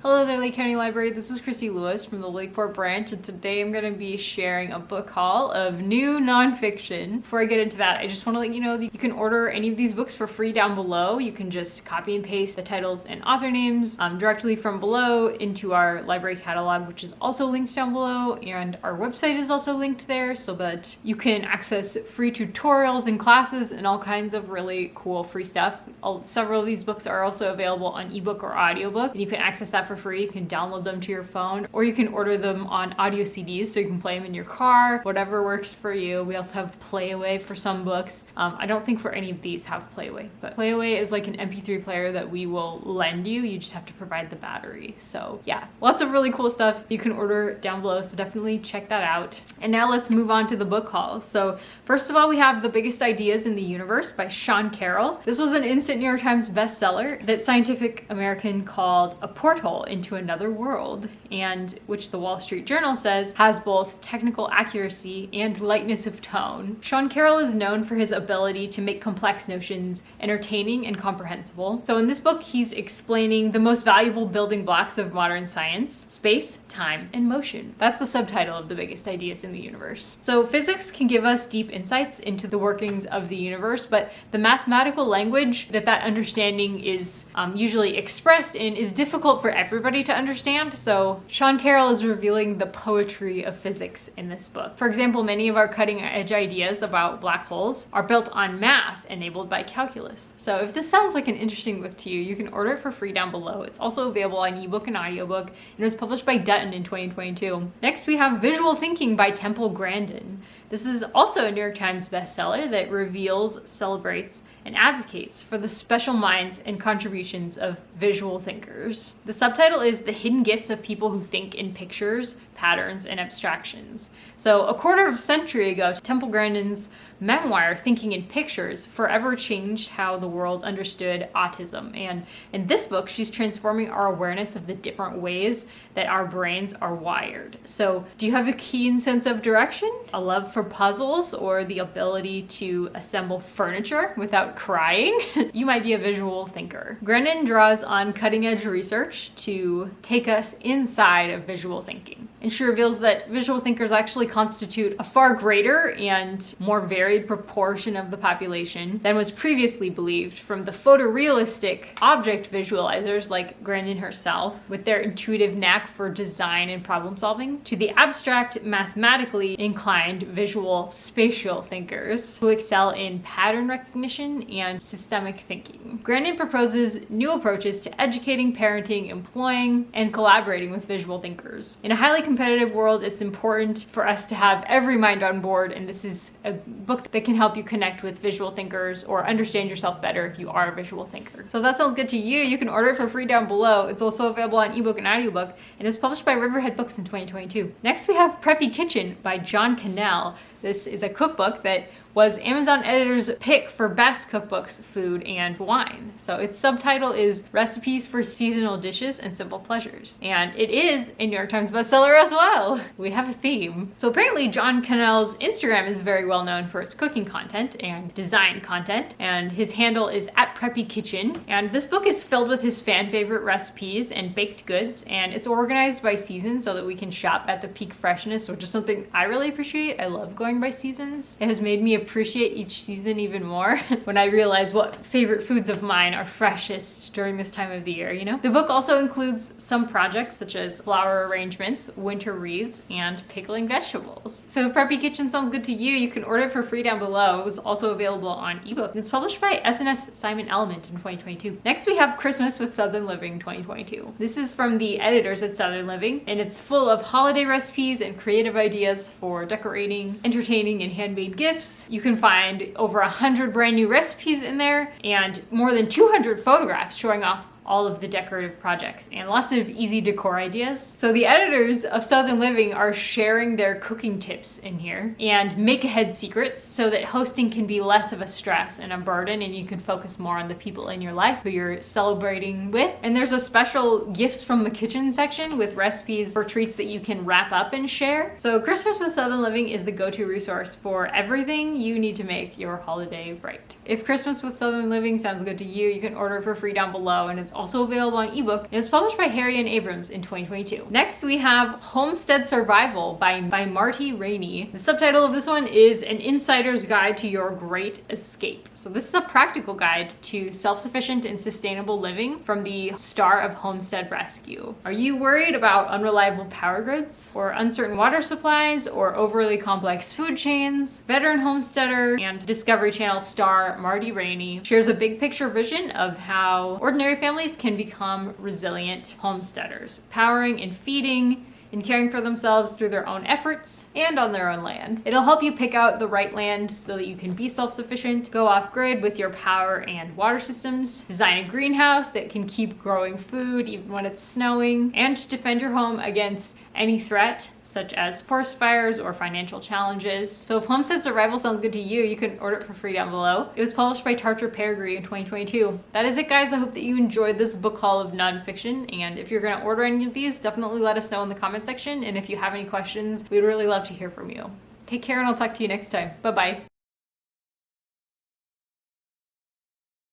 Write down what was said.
Hello there, Lake County Library. This is Christy Lewis from the Lakeport branch, and today I'm going to be sharing a book haul of new nonfiction. Before I get into that, I just want to let you know that you can order any of these books for free down below. You can just copy and paste the titles and author names directly from below into our library catalog, which is also linked down below, and our website is also linked there so that you can access free tutorials and classes and all kinds of really cool free stuff. Several of these books are also available on ebook or audiobook, and you can access that for free. You can download them to your phone, or you can order them on audio CDs so you can play them in your car, whatever works for you. We also have Playaway for some books. I don't think for any of these have Playaway, but Playaway is like an MP3 player that we will lend you. You just have to provide the battery. So yeah, lots of really cool stuff you can order down below, so definitely check that out. And now let's move on to the book haul. So first of all, we have The Biggest Ideas in the Universe by Sean Carroll. This was an instant New York Times bestseller that Scientific American called a porthole into another world, and which the Wall Street Journal says has both technical accuracy and lightness of tone. Sean Carroll is known for his ability to make complex notions entertaining and comprehensible. So in this book, he's explaining the most valuable building blocks of modern science: space, time, and motion. That's the subtitle of The Biggest Ideas in the Universe. So physics can give us deep insights into the workings of the universe, but the mathematical language that understanding is usually expressed in is difficult for everybody to understand. So Sean Carroll is revealing the poetry of physics in this book. For example, many of our cutting edge ideas about black holes are built on math enabled by calculus. So if this sounds like an interesting book to you, you can order it for free down below. It's also available on ebook and audiobook, and it was published by Dutton in 2022. Next, we have Visual Thinking by Temple Grandin. This is also a New York Times bestseller that reveals, celebrates, and advocates for the special minds and contributions of visual thinkers. The subtitle is The Hidden Gifts of People Who Think in Pictures, Patterns, and Abstractions. So a quarter of a century ago, Temple Grandin's memoir, Thinking in Pictures, forever changed how the world understood autism. And in this book, she's transforming our awareness of the different ways that our brains are wired. So do you have a keen sense of direction, a love for puzzles, or the ability to assemble furniture without crying? You might be a visual thinker. Grandin draws on cutting-edge research to take us inside of visual thinking. And she reveals that visual thinkers actually constitute a far greater and more varied proportion of the population than was previously believed, from the photorealistic object visualizers like Grandin herself, with their intuitive knack for design and problem solving, to the abstract, mathematically inclined visual spatial thinkers who excel in pattern recognition and systemic thinking. Grandin proposes new approaches to educating, parenting, employing, and collaborating with visual thinkers. In a highly competitive world, it's important for us to have every mind on board, and this is a book that can help you connect with visual thinkers or understand yourself better if you are a visual thinker. So if that sounds good to you, you can order it for free down below. It's also available on ebook and audiobook, and it was published by Riverhead Books in 2022. Next, we have Preppy Kitchen by John Kanell. This is a cookbook that was Amazon editor's pick for best cookbooks, food, and wine. So its subtitle is Recipes for Seasonal Dishes and Simple Pleasures. And it is a New York Times bestseller as well. We have a theme. So apparently John Kanell's Instagram is very well known for its cooking content and design content, and his handle is @PreppyKitchen. And this book is filled with his fan favorite recipes and baked goods, and it's organized by season so that we can shop at the peak freshness, which is something I really appreciate. I love going by seasons. It has made me appreciate each season even more when I realize what favorite foods of mine are freshest during this time of the year, you know? The book also includes some projects such as flower arrangements, winter wreaths, and pickling vegetables. So if Preppy Kitchen sounds good to you, you can order it for free down below. It was also available on ebook. It's published by S&S Simon Element in 2022. Next, we have Christmas with Southern Living 2022. This is from the editors at Southern Living, and it's full of holiday recipes and creative ideas for decorating, entertaining, and handmade gifts. You can find over 100 brand new recipes in there and more than 200 photographs showing off all of the decorative projects and lots of easy decor ideas. So the editors of Southern Living are sharing their cooking tips in here and make-ahead secrets so that hosting can be less of a stress and a burden, and you can focus more on the people in your life who you're celebrating with. And there's a special gifts from the kitchen section with recipes for treats that you can wrap up and share. So Christmas with Southern Living is the go-to resource for everything you need to make your holiday bright. If Christmas with Southern Living sounds good to you, you can order it for free down below, and it's also available on ebook, and it was published by Harry and Abrams in 2022. Next, we have Homestead Survival by Marty, Raney. The subtitle of this one is An Insider's Guide to Your Great Escape. So this is a practical guide to self-sufficient and sustainable living from the star of Homestead Rescue. Are you worried about unreliable power grids, or uncertain water supplies, or overly complex food chains? Veteran homesteader and Discovery Channel star Marty Raney shares a big picture vision of how ordinary families can become resilient homesteaders, powering and feeding and caring for themselves through their own efforts and on their own land. It'll help you pick out the right land so that you can be self-sufficient, go off-grid with your power and water systems, design a greenhouse that can keep growing food even when it's snowing, and defend your home against any threat such as forest fires or financial challenges. So if Homestead Survival sounds good to you, you can order it for free down below. It was published by Tarcher Peregrine in 2022. That is it, guys. I hope that you enjoyed this book haul of nonfiction, and if you're gonna order any of these, definitely let us know in the comment section, and if you have any questions, we'd really love to hear from you. Take care, and I'll talk to you next time. Bye-bye.